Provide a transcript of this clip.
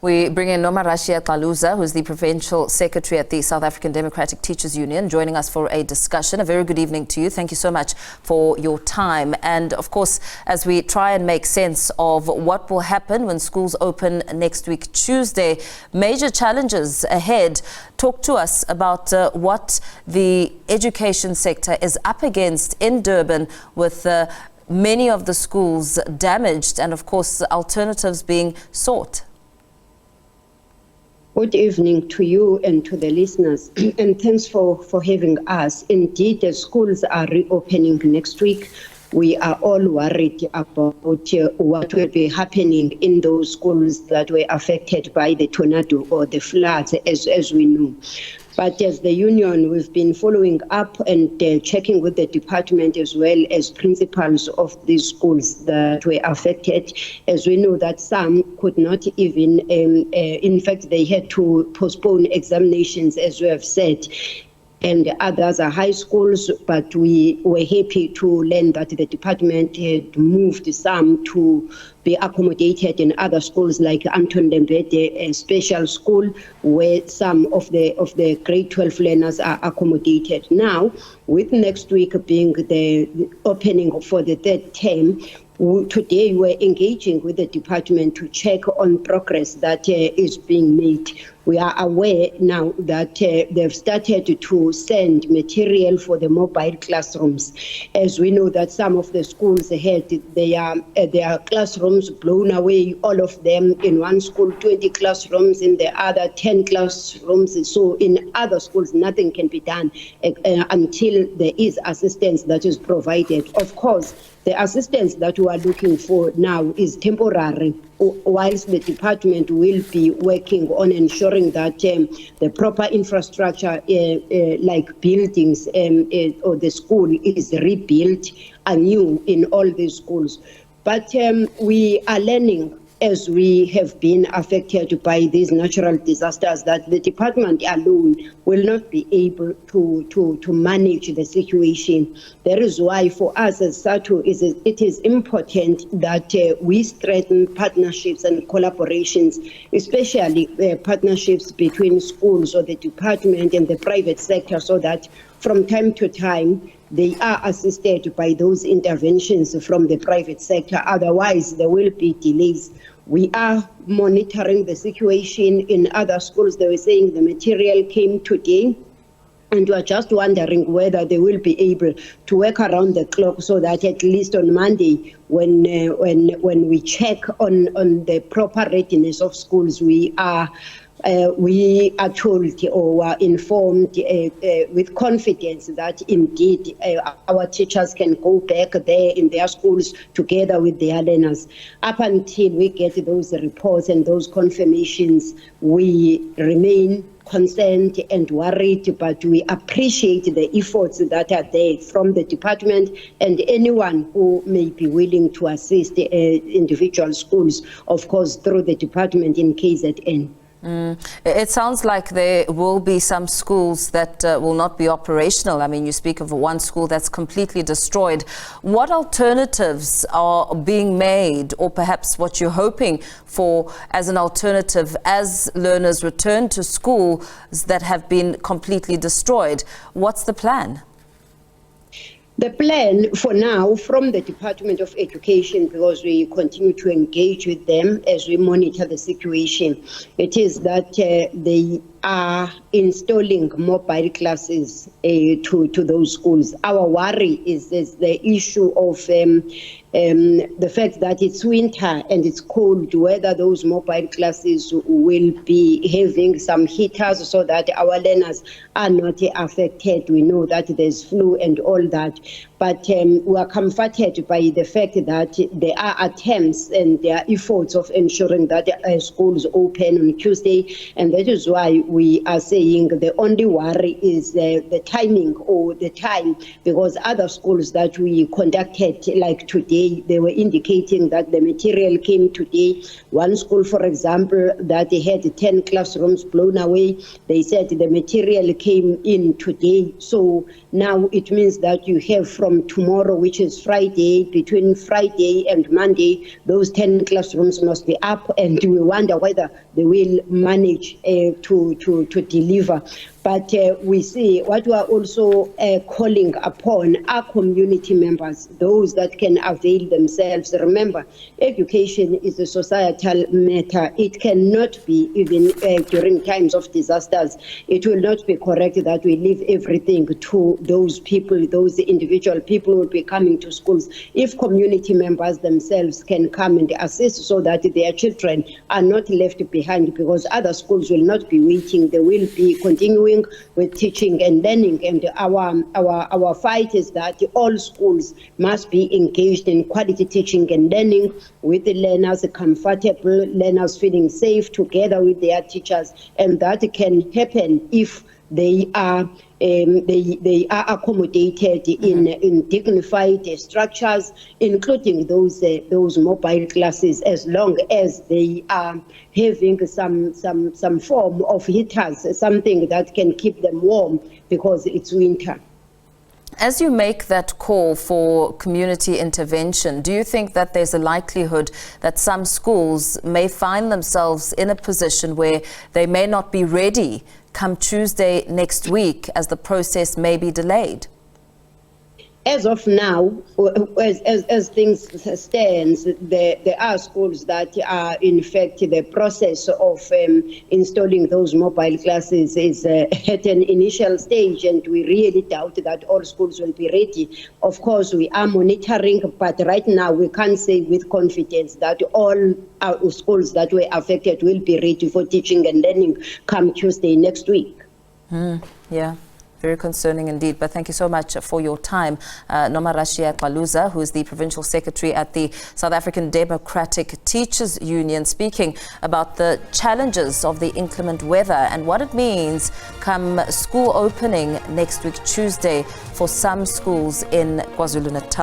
We bring in Nomarashiya Caluza, who's the Provincial Secretary at the South African Democratic Teachers Union, joining us for a discussion. A very good evening to you. Thank you so much for your time. And of course, as we try and make sense of what will happen when schools open next week, Tuesday, major challenges ahead. Talk to us about what the education sector is up against in Durban with many of the schools damaged and, of course, alternatives being sought. Good evening to you and to the listeners, and thanks for having us. Indeed, the schools are reopening next week. We are all worried about what will be happening in those schools that were affected by the tornado or the floods, as we know. But as the union, we've been following up and checking with the department as well as principals of these schools that were affected, as we know that some could not even, in fact, they had to postpone examinations, as we have said. And others are high schools, but we were happy to learn that the department had moved some to be accommodated in other schools like Anton Lembede, a special school where some of the grade 12 learners are accommodated. Now, with next week being the opening for the third term, today we're engaging with the department to check on progress that is being made. We are aware now that they've started to send material for the mobile classrooms, as we know that some of the schools had their classrooms blown away, all of them in one school, 20 classrooms, in the other 10 classrooms. So in other schools, nothing can be done until there is assistance that is provided. Of course, the assistance that we are looking for now is temporary, whilst the department will be working on ensuring that the proper infrastructure, like buildings or the school, is rebuilt anew in all these schools. But we are learning, as we have been affected by these natural disasters, that the department alone will not be able to manage the situation. That is why for us as SATU, it is important that we strengthen partnerships and collaborations, especially partnerships between schools or the department and the private sector, so that from time to time they are assisted by those interventions from the private sector. Otherwise, there will be delays. We are monitoring the situation in other schools. They were saying the material came today, and we are just wondering whether they will be able to work around the clock so that at least on Monday, when we check on the proper readiness of schools, we are told or are informed with confidence that indeed our teachers can go back there in their schools together with their learners. Up until we get those reports and those confirmations, we remain concerned and worried, but we appreciate the efforts that are there from the department and anyone who may be willing to assist individual schools, of course, through the department in KZN. It sounds like there will be some schools that will not be operational. I mean, you speak of one school that's completely destroyed. What alternatives are being made, or perhaps what you're hoping for as an alternative as learners return to schools that have been completely destroyed? What's the plan? The plan for now from the Department of Education, because we continue to engage with them as we monitor the situation, it is that they are installing mobile classes to those schools. Our worry is the issue of the fact that it's winter and it's cold, whether those mobile classes will be having some heaters so that our learners are not affected. We know that there's flu and all that, but we are comforted by the fact that there are attempts and there are efforts of ensuring that schools open on Tuesday, and that is why we are saying the only worry is the timing or the time, because other schools that we conducted, like today, they were indicating that the material came today. One school, for example, that they had 10 classrooms blown away, they said the material came in today. So now it means that you have from tomorrow, which is Friday, between Friday and Monday, those 10 classrooms must be up, and we wonder whether they will manage to deliver. But we see what we are also calling upon our community members, those that can avail themselves. Remember, education is a societal matter. It cannot be, even during times of disasters, it will not be correct that we leave everything to those people, those individual people who will be coming to schools. If community members themselves can come and assist so that their children are not left behind, because other schools will not be waiting, they will be continuing with teaching and learning. And our fight is that all schools must be engaged in quality teaching and learning, with the learners comfortable, learners feeling safe together with their teachers, and that can happen if they are accommodated in dignified structures, including those mobile classes, as long as they are having some form of heaters, something that can keep them warm because it's winter. As you make that call for community intervention, do you think that there's a likelihood that some schools may find themselves in a position where they may not be ready come Tuesday next week, as the process may be delayed? As of now, as things stand, there are schools that are, in fact, the process of installing those mobile classes is at an initial stage, and we really doubt that all schools will be ready. Of course, we are monitoring, but right now we can't say with confidence that all our schools that were affected will be ready for teaching and learning come Tuesday next week. Yeah. Very concerning indeed. But thank you so much for your time. Nomarashiya Caluza, who is the Provincial Secretary at the South African Democratic Teachers Union, speaking about the challenges of the inclement weather and what it means come school opening next week, Tuesday, for some schools in KwaZulu-Natal.